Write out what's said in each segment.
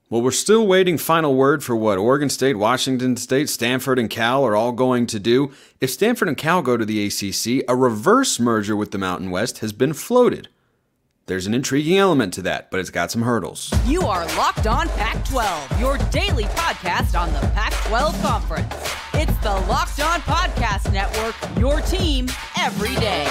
Well, we're still waiting final word for what Oregon State, Washington State, Stanford, and Cal are all going to do. If Stanford and Cal go to the ACC, a reverse merger with the Mountain West has been floated. There's an intriguing element to that, but it's got some hurdles. You are Locked On Pac-12, your daily podcast on the Pac-12 Conference. It's the Locked On Podcast Network, your team every day.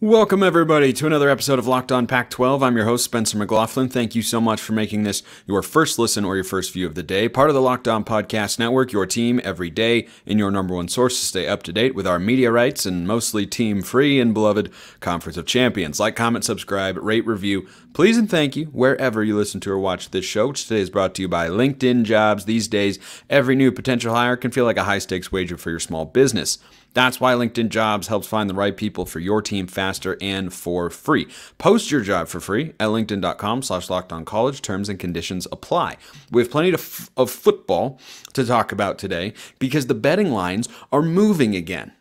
Welcome, everybody, to another episode of Locked On Pac-12. I'm your host, Spencer McLaughlin. Thank you so much for making this your first listen or your first view of the day. Part of the Locked On Podcast Network, your team every day, and your number one source to stay up to date with our media rights and mostly team-free and beloved Conference of Champions. Like, comment, subscribe, rate, review, please and thank you wherever you listen to or watch this show, which today is brought to you by LinkedIn Jobs. These days, every new potential hire can feel like a high-stakes wager for your small business. That's why LinkedIn Jobs helps find the right people for your team faster and for free. Post your job for free at linkedin.com/lockedoncollege. Terms and conditions apply. We have plenty of football to talk about today because the betting lines are moving again.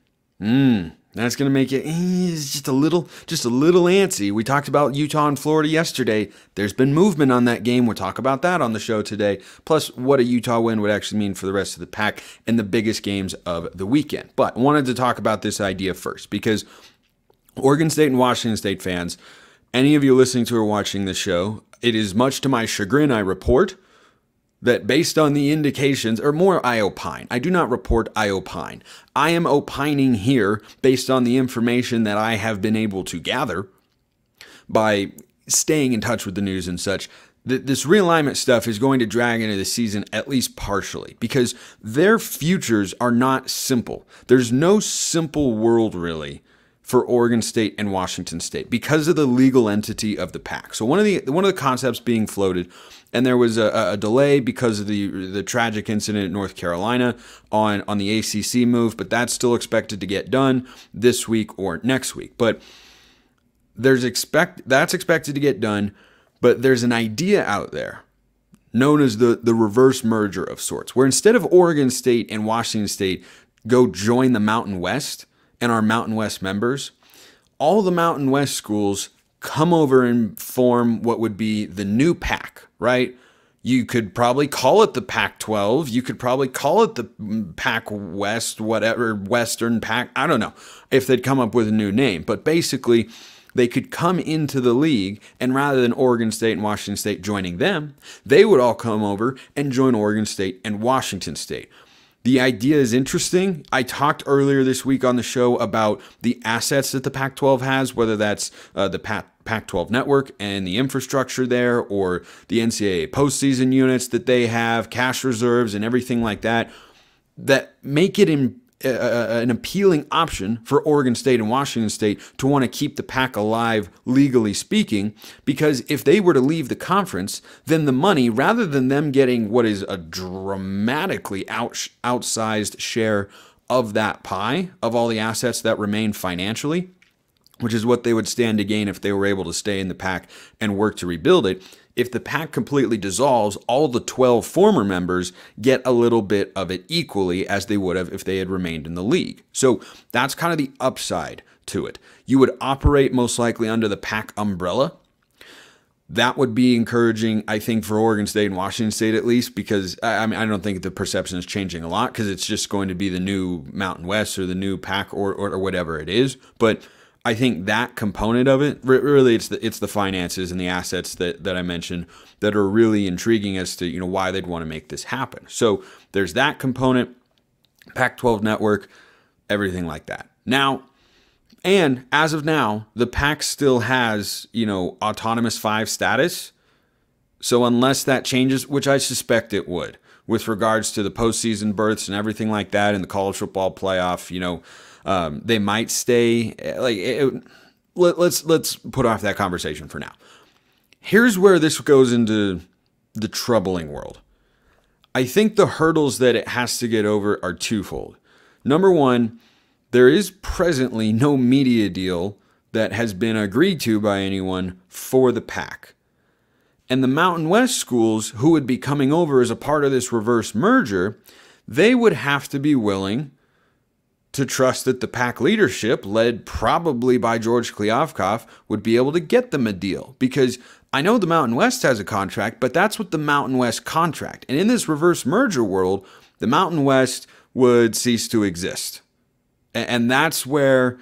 That's going to make it just a little antsy. We talked about Utah and Florida yesterday. There's been movement on that game. We'll talk about that on the show today. Plus, what a Utah win would actually mean for the rest of the pack and the biggest games of the weekend. But I wanted to talk about this idea first because Oregon State and Washington State fans, any of you listening to or watching this show, it is much to my chagrin I report that based on the indications, or more I opine. I do not report, I opine. I am opining here based on the information that I have been able to gather by staying in touch with the news and such. This realignment stuff is going to drag into the season at least partially because their futures are not simple. There's no simple world really for Oregon State and Washington State because of the legal entity of the Pac. So one of the concepts being floated, and there was a delay because of the tragic incident in North Carolina on the ACC move, but that's still expected to get done this week or next week. But that's expected to get done, but there's an idea out there known as the reverse merger of sorts, where instead of Oregon State and Washington State go join the Mountain West and our Mountain West members, all the Mountain West schools come over and form what would be the new Pac, right? You could probably call it the Pac-12. You could probably call it the Pac-West, whatever, Western Pac. I don't know if they'd come up with a new name. But basically, they could come into the league, and rather than Oregon State and Washington State joining them, they would all come over and join Oregon State and Washington State. The idea is interesting. I talked earlier this week on the show about the assets that the Pac-12 has, whether that's the Pac-12 network and the infrastructure there, or the NCAA postseason units that they have, cash reserves and everything like that, that make it an appealing option for Oregon State and Washington State to want to keep the Pac alive, legally speaking, because if they were to leave the conference, then the money, rather than them getting what is a dramatically outsized share of that pie, of all the assets that remain financially, which is what they would stand to gain if they were able to stay in the Pac and work to rebuild it. If the Pac completely dissolves, all the 12 former members get a little bit of it equally as they would have if they had remained in the league. So that's kind of the upside to it. You would operate most likely under the Pac umbrella. That would be encouraging, I think, for Oregon State and Washington State at least, because I don't think the perception is changing a lot because it's just going to be the new Mountain West or the new Pac or whatever it is. But I think that component of it, really, it's the finances and the assets that I mentioned that are really intriguing as to why they'd want to make this happen. So there's that component, Pac-12 network, everything like that. Now, and as of now, the Pac still has autonomous 5 status. So unless that changes, which I suspect it would, with regards to the postseason berths and everything like that, in the college football playoff, they might stay. Let's put off that conversation for now. Here's where this goes into the troubling world. I think the hurdles that it has to get over are twofold. Number one, there is presently no media deal that has been agreed to by anyone for the Pac. And the Mountain West schools who would be coming over as a part of this reverse merger, they would have to be willing to trust that the Pac leadership, led probably by George Kliavkoff, would be able to get them a deal. Because I know the Mountain West has a contract, but that's with the Mountain West contract. And in this reverse merger world, the Mountain West would cease to exist. And that's where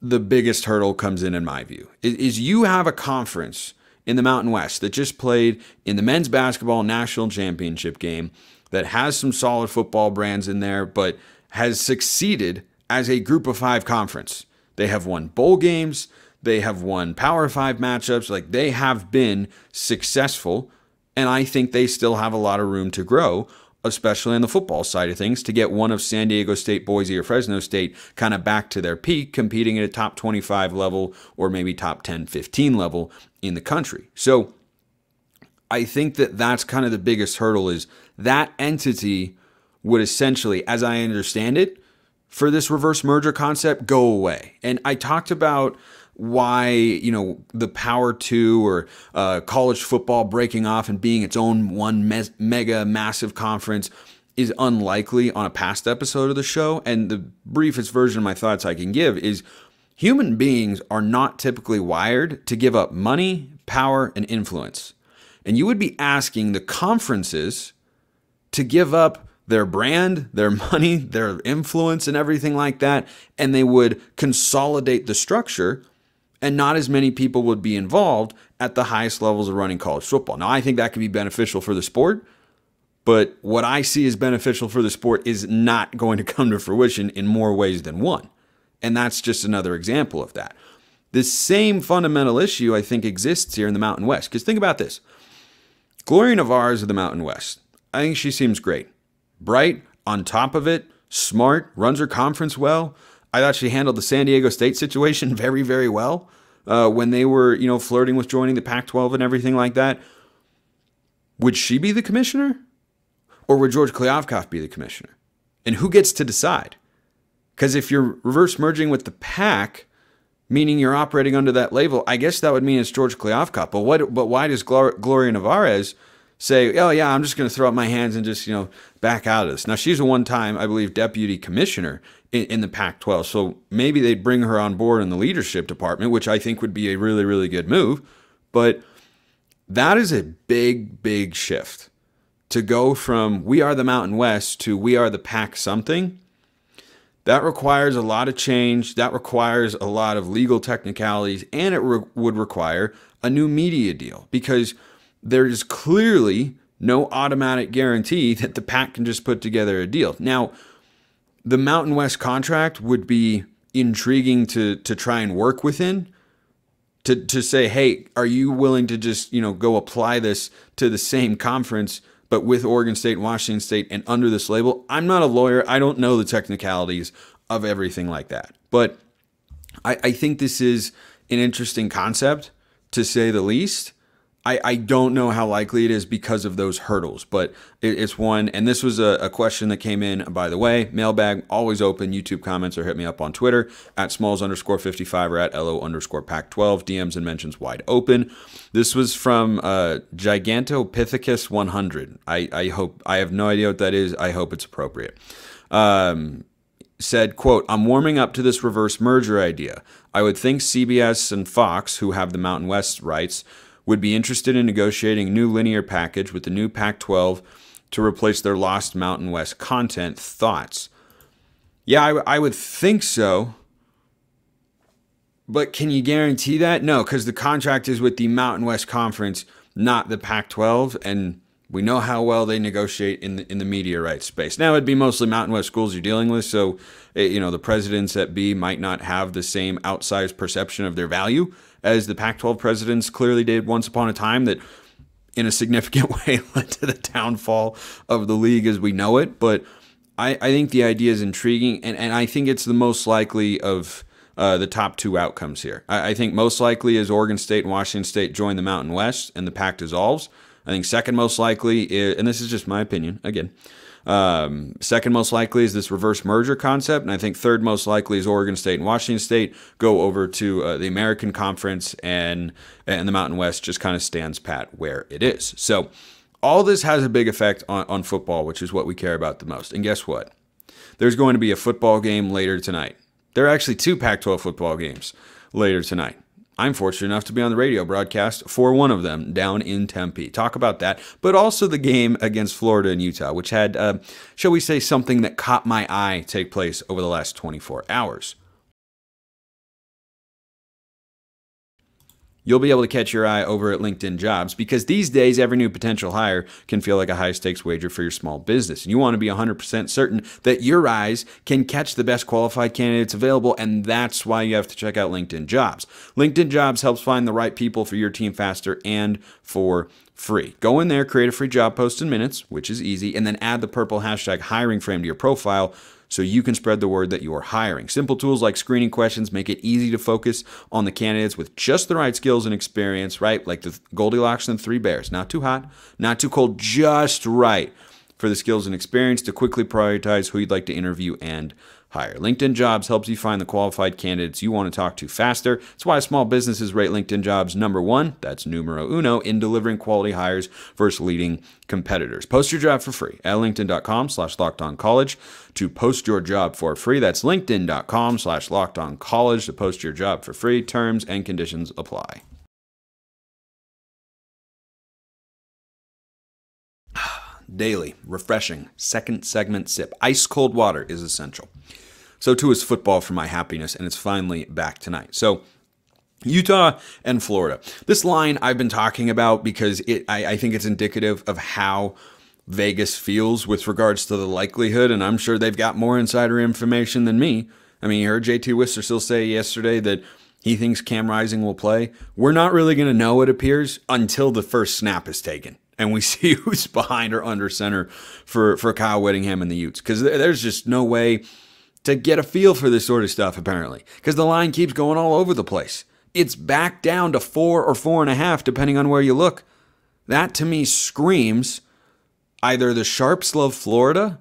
the biggest hurdle comes in my view, is you have a conference in the Mountain West that just played in the men's basketball national championship game that has some solid football brands in there, but has succeeded as a group of 5 conference. They have won bowl games. They have won Power 5 matchups. Like, they have been successful, and I think they still have a lot of room to grow, especially on the football side of things, to get one of San Diego State, Boise, or Fresno State kind of back to their peak, competing at a top 25 level or maybe top 10, 15 level in the country. So I think that that's kind of the biggest hurdle, is that entity would essentially, as I understand it, for this reverse merger concept, go away. And I talked about why, the Power 2 or college football breaking off and being its own one mega massive conference is unlikely on a past episode of the show. And the briefest version of my thoughts I can give is human beings are not typically wired to give up money, power, and influence. And you would be asking the conferences to give up their brand, their money, their influence, and everything like that, and they would consolidate the structure, and not as many people would be involved at the highest levels of running college football. Now, I think that could be beneficial for the sport, but what I see as beneficial for the sport is not going to come to fruition in more ways than one. And that's just another example of that. The same fundamental issue, I think, exists here in the Mountain West. Because think about this. Gloria Navarre is of the Mountain West. I think she seems great. Bright, on top of it, smart, runs her conference well. I thought she handled the San Diego State situation very, very well when they were, flirting with joining the Pac-12 and everything like that. Would she be the commissioner? Or would George Kliavkoff be the commissioner? And who gets to decide? Because if you're reverse merging with the Pac, meaning you're operating under that label, I guess that would mean it's George Kliavkoff. But why does Gloria Navarre say, oh yeah, I'm just going to throw up my hands and just, back out of this? Now, she's a one-time, I believe, deputy commissioner in the Pac-12. So maybe they'd bring her on board in the leadership department, which I think would be a really, really good move. But that is a big, big shift to go from we are the Mountain West to we are the Pac something. That requires a lot of change. That requires a lot of legal technicalities, and it would require a new media deal, because there is clearly no automatic guarantee that the Pac can just put together a deal. Now, the Mountain West contract would be intriguing to try and work within, to say, hey, are you willing to just, go apply this to the same conference, but with Oregon State and Washington State and under this label? I'm not a lawyer. I don't know the technicalities of everything like that. But I think this is an interesting concept, to say the least. I don't know how likely it is because of those hurdles, but it's one. And this was a question that came in, by the way. Mailbag, always open. YouTube comments, or hit me up on Twitter at Smalls_55 or at LO_Pac-12. DMs and mentions wide open. This was from Gigantopithecus 100. I hope, I have no idea what that is. I hope it's appropriate. Said, quote, I'm warming up to this reverse merger idea. I would think CBS and Fox, who have the Mountain West rights, would be interested in negotiating a new linear package with the new Pac-12 to replace their lost Mountain West content. Thoughts? Yeah, I would think so. But can you guarantee that? No, because the contract is with the Mountain West Conference, not the Pac-12, and we know how well they negotiate in the media rights space. Now, it'd be mostly Mountain West schools you're dealing with, so the presidents at B might not have the same outsized perception of their value as the Pac-12 presidents clearly did once upon a time, that in a significant way led to the downfall of the league as we know it. But I think the idea is intriguing, and I think it's the most likely of the top two outcomes here. I think most likely is Oregon State and Washington State join the Mountain West and the Pac dissolves. I think second most likely is, and this is just my opinion, again, Second most likely is this reverse merger concept, and I think third most likely is Oregon State and Washington State go over to the American Conference, and the Mountain West just kind of stands pat where it is. So all this has a big effect on football, which is what we care about the most. And guess what? There's going to be a football game later tonight. There are actually 2 Pac-12 football games later tonight. I'm fortunate enough to be on the radio broadcast for one of them down in Tempe. Talk about that, but also the game against Florida and Utah, which had, shall we say, something that caught my eye take place over the last 24 hours. You'll be able to catch your eye over at LinkedIn Jobs, because these days every new potential hire can feel like a high-stakes wager for your small business. And you want to be 100% certain that your eyes can catch the best qualified candidates available, and that's why you have to check out LinkedIn Jobs. LinkedIn Jobs helps find the right people for your team faster and for free. Go in there, create a free job post in minutes, which is easy, and then add the purple hashtag hiring frame to your profile so you can spread the word that you are hiring. Simple tools like screening questions make it easy to focus on the candidates with just the right skills and experience, right? Like the Goldilocks and the 3 Bears. Not too hot, not too cold, just right for the skills and experience to quickly prioritize who you'd like to interview and hire. LinkedIn Jobs helps you find the qualified candidates you want to talk to faster. That's why small businesses rate LinkedIn Jobs #1, that's numero uno, in delivering quality hires versus leading competitors. Post your job for free at linkedin.com/lockedoncollege to post your job for free. That's linkedin.com/lockedoncollege to post your job for free. Terms and conditions apply. Daily, refreshing, second segment sip. Ice cold water is essential. So too is football for my happiness, and it's finally back tonight. So Utah and Florida. This line I've been talking about because I think it's indicative of how Vegas feels with regards to the likelihood, and I'm sure they've got more insider information than me. I mean, you heard JT Whistler still say yesterday that he thinks Cam Rising will play. We're not really going to know, it appears, until the first snap is taken and we see who's behind or under center for Kyle Whittingham and the Utes, because there's just no way to get a feel for this sort of stuff, apparently, because the line keeps going all over the place. It's back down to 4 or 4.5, depending on where you look. That, to me, screams either the Sharps love Florida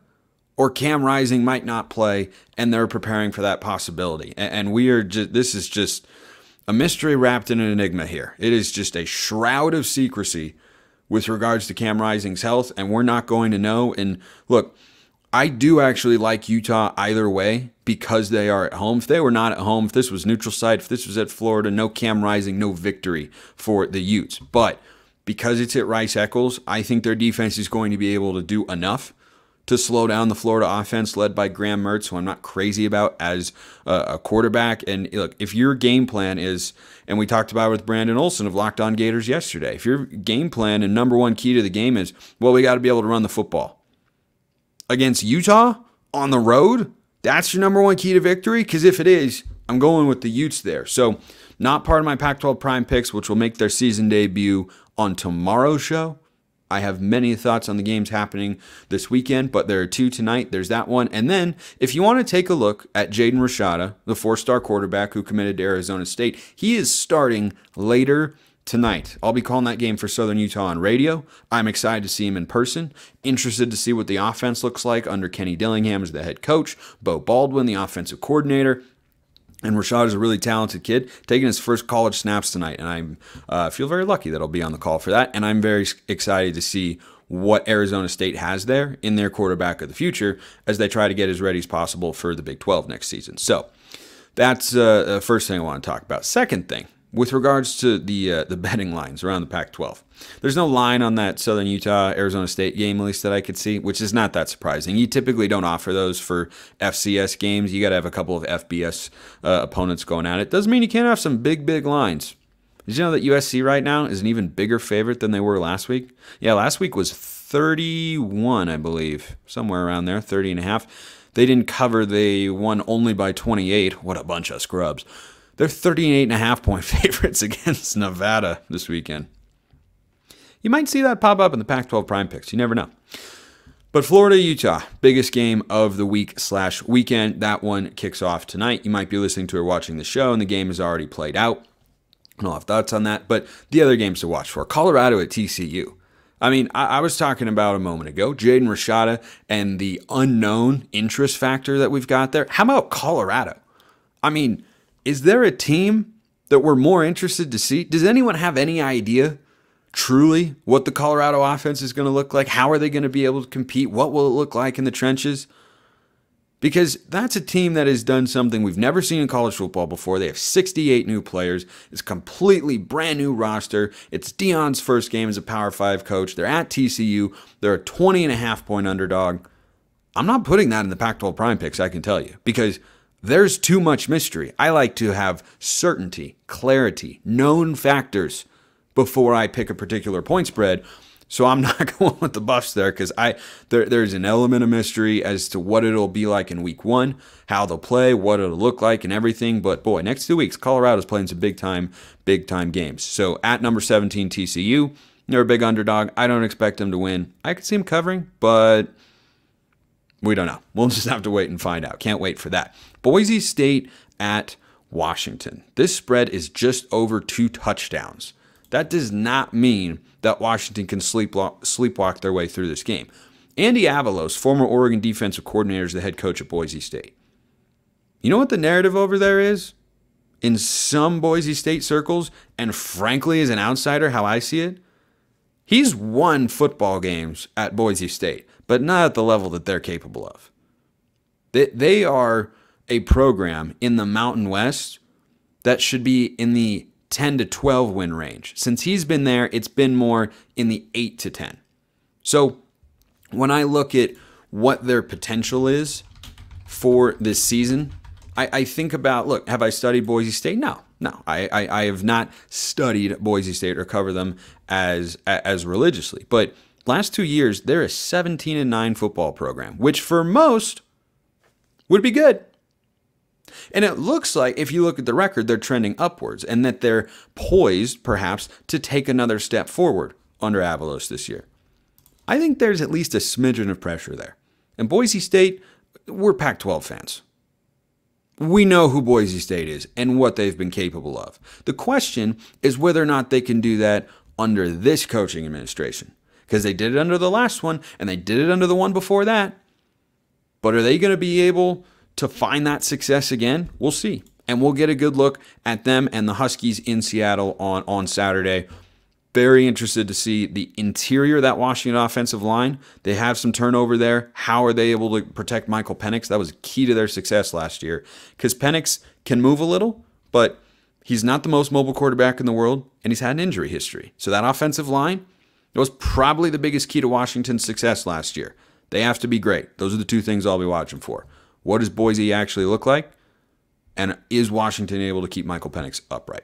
or Cam Rising might not play, and they're preparing for that possibility. And we are just, this is just a mystery wrapped in an enigma here. It is just a shroud of secrecy with regards to Cam Rising's health, and we're not going to know. And look, I do actually like Utah either way because they are at home. If they were not at home, if this was neutral site, if this was at Florida, no Cam Rising, no victory for the Utes. But because it's at Rice-Eccles, I think their defense is going to be able to do enough to slow down the Florida offense led by Graham Mertz, who I'm not crazy about as a quarterback. And look, if your game plan is, and we talked about it with Brandon Olson of Locked On Gators yesterday, if your game plan and number one key to the game is, well, we got to be able to run the football against Utah on the road, that's your number one key to victory? Because if it is, I'm going with the Utes there. So not part of my Pac-12 Prime picks, which will make their season debut on tomorrow's show. I have many thoughts on the games happening this weekend, but there are 2 tonight. There's that one. And then if you want to take a look at Jaden Rashada, the 4-star quarterback who committed to Arizona State, he is starting later tonight. I'll be calling that game for Southern Utah on radio. I'm excited to see him in person. Interested to see what the offense looks like under Kenny Dillingham as the head coach, Bo Baldwin, the offensive coordinator. And Rashad is a really talented kid, taking his first college snaps tonight. And I feel very lucky that I'll be on the call for that. And I'm very excited to see what Arizona State has there in their quarterback of the future as they try to get as ready as possible for the Big 12 next season. So that's the first thing I want to talk about. Second thing, with regards to the betting lines around the Pac-12. There's no line on that Southern Utah-Arizona State game, at least that I could see, which is not that surprising. You typically don't offer those for FCS games. You got to have a couple of FBS opponents going at it. Doesn't mean you can't have some big, big lines. Did you know that USC right now is an even bigger favorite than they were last week? Yeah, last week was 31, I believe, somewhere around there, 30.5. They didn't cover. They won only by 28. What a bunch of scrubs. They're 38.5-point favorites against Nevada this weekend. You might see that pop up in the Pac-12 Prime picks. You never know. But Florida-Utah, biggest game of the week/weekend. That one kicks off tonight. You might be listening to or watching the show, and the game is already played out. I don't have thoughts on that. But the other games to watch for, Colorado at TCU. I mean, I was talking about a moment ago, Jaden Rashada and the unknown interest factor that we've got there. How about Colorado? I mean, is there a team that we're more interested to see? Does anyone have any idea truly what the Colorado offense is going to look like? How are they going to be able to compete? What will it look like in the trenches? Because that's a team that has done something we've never seen in college football before. They have 68 new players. It's a completely brand new roster. It's Deion's first game as a Power 5 coach. They're at TCU. They're a 20.5-point underdog. I'm not putting that in the Pac-12 Prime Picks, I can tell you, because there's too much mystery. I like to have certainty, clarity, known factors before I pick a particular point spread. So I'm not going with the Buffs there because there's an element of mystery as to what it'll be like in week 1, how they'll play, what it'll look like and everything. But boy, next 2 weeks, Colorado's playing some big time games. So at number 17, TCU, they're a big underdog. I don't expect them to win. I could see them covering, but we don't know. We'll just have to wait and find out. Can't wait for that. Boise State at Washington. This spread is just over 2 touchdowns. That does not mean that Washington can sleepwalk their way through this game. Andy Avalos, former Oregon defensive coordinator, is the head coach at Boise State. You know what the narrative over there is? In some Boise State circles, and frankly as an outsider, how I see it, he's won football games at Boise State, but not at the level that they're capable of. They are a program in the Mountain West that should be in the 10 to 12 win range. Since he's been there, it's been more in the 8 to 10. So when I look at what their potential is for this season, I think about, look, have I studied Boise State? No. I have not studied Boise State or cover them as religiously. But last 2 years, they're a 17-9 football program, which for most would be good. And it looks like, if you look at the record, they're trending upwards and that they're poised, perhaps, to take another step forward under Avalos this year. I think there's at least a smidgen of pressure there. And Boise State, we're Pac-12 fans. We know who Boise State is and what they've been capable of. The question is whether or not they can do that under this coaching administration. Because they did it under the last one, and they did it under the one before that. But are they going to be able to find that success again? We'll see. And we'll get a good look at them and the Huskies in Seattle on Saturday. Very interested to see the interior of that Washington offensive line. They have some turnover there. How are they able to protect Michael Penix? That was key to their success last year. Because Penix can move a little, but he's not the most mobile quarterback in the world, and he's had an injury history. So that offensive line, it was probably the biggest key to Washington's success last year. They have to be great. Those are the two things I'll be watching for. What does Boise actually look like? And is Washington able to keep Michael Penix upright?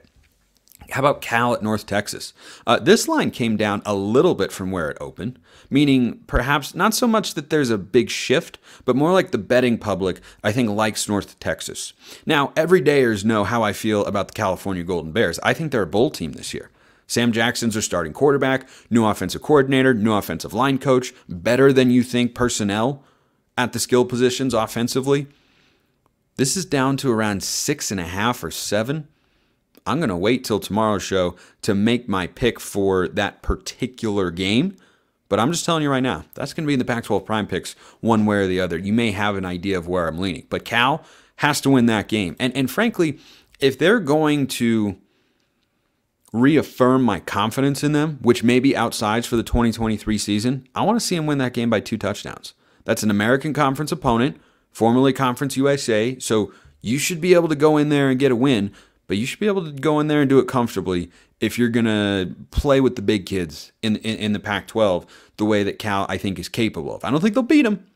How about Cal at North Texas? This line came down a little bit from where it opened, meaning perhaps not so much that there's a big shift, but more like the betting public, I think, likes North Texas. Now, everydayers know how I feel about the California Golden Bears. I think they're a bowl team this year. Sam Jackson's their starting quarterback, new offensive coordinator, new offensive line coach, better than you think personnel at the skill positions offensively. This is down to around 6.5 or 7. I'm going to wait till tomorrow's show to make my pick for that particular game. But I'm just telling you right now, that's going to be in the Pac-12 Prime Picks one way or the other. You may have an idea of where I'm leaning. But Cal has to win that game. And frankly, if they're going to reaffirm my confidence in them, which may be outsides for the 2023 season, I want to see them win that game by 2 touchdowns. That's an American Conference opponent, formerly Conference USA, so you should be able to go in there and get a win, but you should be able to go in there and do it comfortably if you're going to play with the big kids in the Pac-12 the way that Cal, I think, is capable of. I don't think they'll beat them,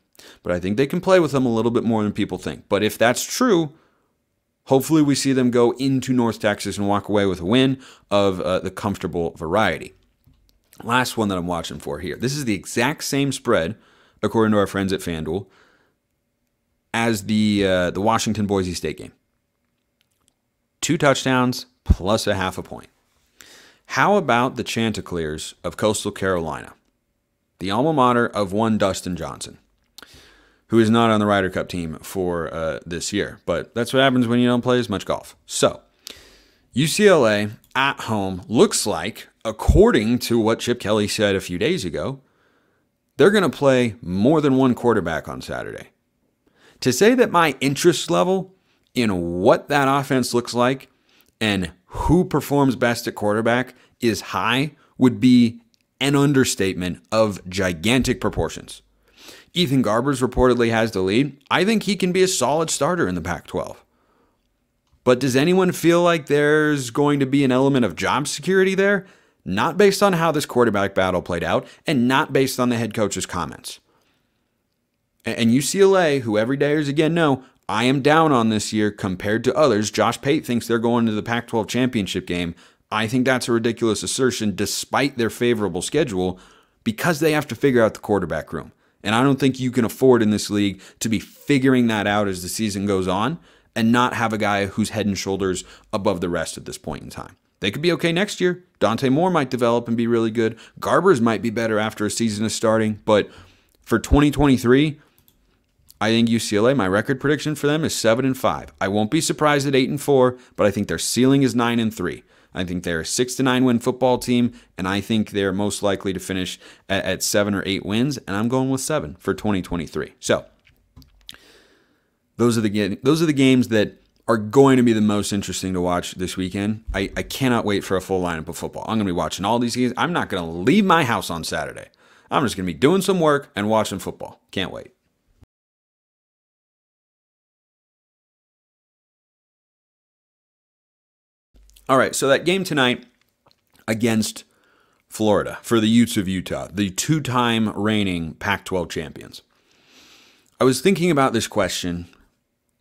but I think they can play with them a little bit more than people think. But if that's true, hopefully we see them go into North Texas and walk away with a win of the comfortable variety. Last one that I'm watching for here. This is the exact same spread, according to our friends at FanDuel, as the Washington-Boise State game. 2 touchdowns plus a half a point. How about the Chanticleers of Coastal Carolina, the alma mater of one Dustin Johnson, who is not on the Ryder Cup team for this year. But that's what happens when you don't play as much golf. So, UCLA at home looks like according to what Chip Kelly said a few days ago, they're going to play more than one quarterback on Saturday. To say that my interest level in what that offense looks like and who performs best at quarterback is high would be an understatement of gigantic proportions. Ethan Garbers reportedly has the lead. I think he can be a solid starter in the Pac-12. But does anyone feel like there's going to be an element of job security there? Not based on how this quarterback battle played out, and not based on the head coach's comments. And UCLA, who every dayers again know, I am down on this year compared to others. Josh Pate thinks they're going to the Pac-12 championship game. I think that's a ridiculous assertion despite their favorable schedule because they have to figure out the quarterback room. And I don't think you can afford in this league to be figuring that out as the season goes on and not have a guy who's head and shoulders above the rest at this point in time. They could be okay next year. Dante Moore might develop and be really good. Garbers might be better after a season is starting. But for 2023, I think UCLA, my record prediction for them is 7-5. I won't be surprised at 8-4, but I think their ceiling is 9-3. I think they're a 6-9 win football team, and I think they're most likely to finish at 7 or 8 wins, and I'm going with 7 for 2023. So those are the games that are going to be the most interesting to watch this weekend. I cannot wait for a full lineup of football. I'm going to be watching all these games. I'm not going to leave my house on Saturday. I'm just going to be doing some work and watching football. Can't wait. All right, so that game tonight against Florida for the Utes of Utah, the two-time reigning Pac-12 champions. I was thinking about this question.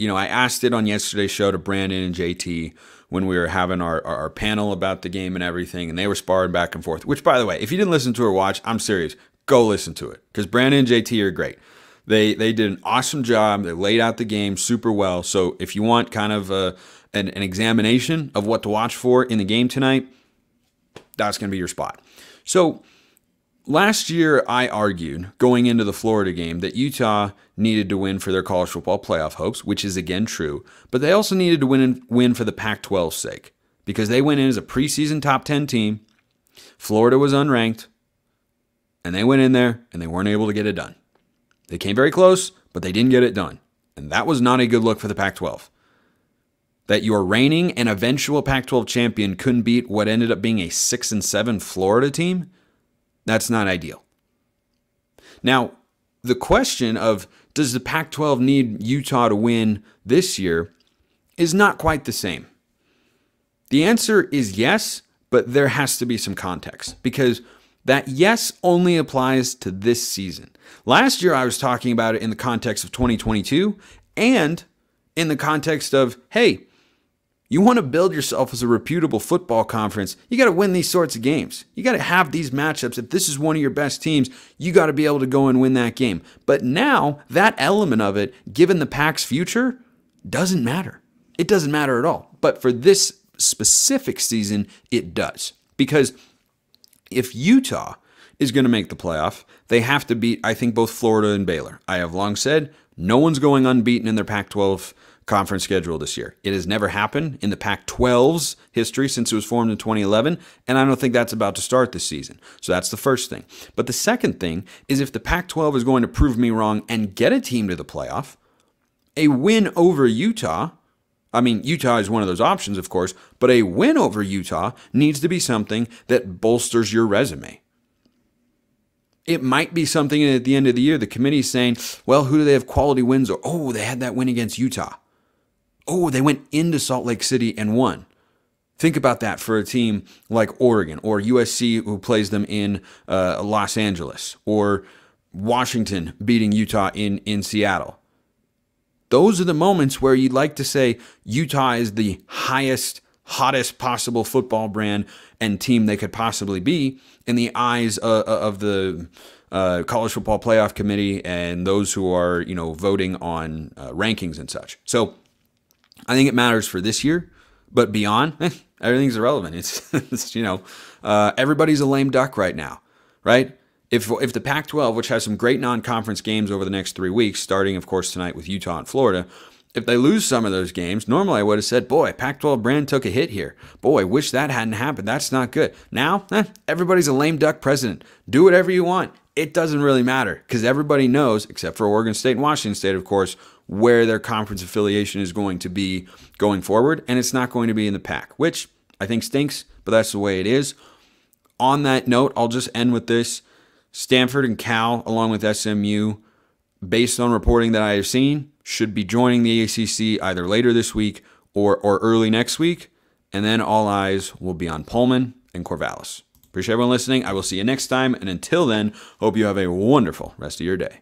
You know, I asked it on yesterday's show to Brandon and JT when we were having our panel about the game and everything, and they were sparring back and forth, which, by the way, if you didn't listen to or watch, I'm serious, go listen to it because Brandon and JT are great. They did an awesome job. They laid out the game super well. So if you want kind of an examination of what to watch for in the game tonight, that's going to be your spot. So last year, I argued going into the Florida game that Utah needed to win for their college football playoff hopes, which is again true, but they also needed to win for the Pac-12's sake because they went in as a preseason top 10 team. Florida was unranked, and they went in there and they weren't able to get it done. They came very close, but they didn't get it done, and that was not a good look for the Pac-12. That your reigning and eventual Pac-12 champion couldn't beat what ended up being a 6-7 Florida team, that's not ideal. Now, the question of does the Pac-12 need Utah to win this year is not quite the same. The answer is yes, but there has to be some context because that yes only applies to this season. Last year, I was talking about it in the context of 2022 and in the context of, hey, you want to build yourself as a reputable football conference, you got to win these sorts of games. You got to have these matchups. If this is one of your best teams, you got to be able to go and win that game. But now, that element of it, given the Pac's future, doesn't matter. It doesn't matter at all. But for this specific season, it does. Because if Utah is going to make the playoff, they have to beat, I think, both Florida and Baylor. I have long said, no one's going unbeaten in their Pac-12 conference schedule this year. It has never happened in the Pac-12's history since it was formed in 2011, and I don't think that's about to start this season. So that's the first thing. But the second thing is if the Pac-12 is going to prove me wrong and get a team to the playoff, a win over Utah, I mean, Utah is one of those options, of course, but a win over Utah needs to be something that bolsters your resume. It might be something at the end of the year, the committee's saying, well, who do they have quality wins? Or, oh, they had that win against Utah. Oh, they went into Salt Lake City and won. Think about that for a team like Oregon or USC who plays them in Los Angeles or Washington beating Utah in Seattle. Those are the moments where you'd like to say Utah is the highest, hottest possible football brand and team they could possibly be in the eyes of the College Football Playoff Committee and those who are, voting on rankings and such. So I think it matters for this year, but beyond, everything's irrelevant. It's everybody's a lame duck right now, right? If the Pac-12, which has some great non-conference games over the next 3 weeks, starting, of course, tonight with Utah and Florida, if they lose some of those games, normally I would have said, boy, Pac-12 brand took a hit here. Boy, wish that hadn't happened. That's not good. Now, everybody's a lame duck president. Do whatever you want. It doesn't really matter because everybody knows, except for Oregon State and Washington State, of course, where their conference affiliation is going to be going forward, and it's not going to be in the Pac, which I think stinks, but that's the way it is. On that note, I'll just end with this. Stanford and Cal, along with SMU, based on reporting that I have seen, should be joining the ACC either later this week or early next week, and then all eyes will be on Pullman and Corvallis. Appreciate everyone listening. I will see you next time, and until then, hope you have a wonderful rest of your day.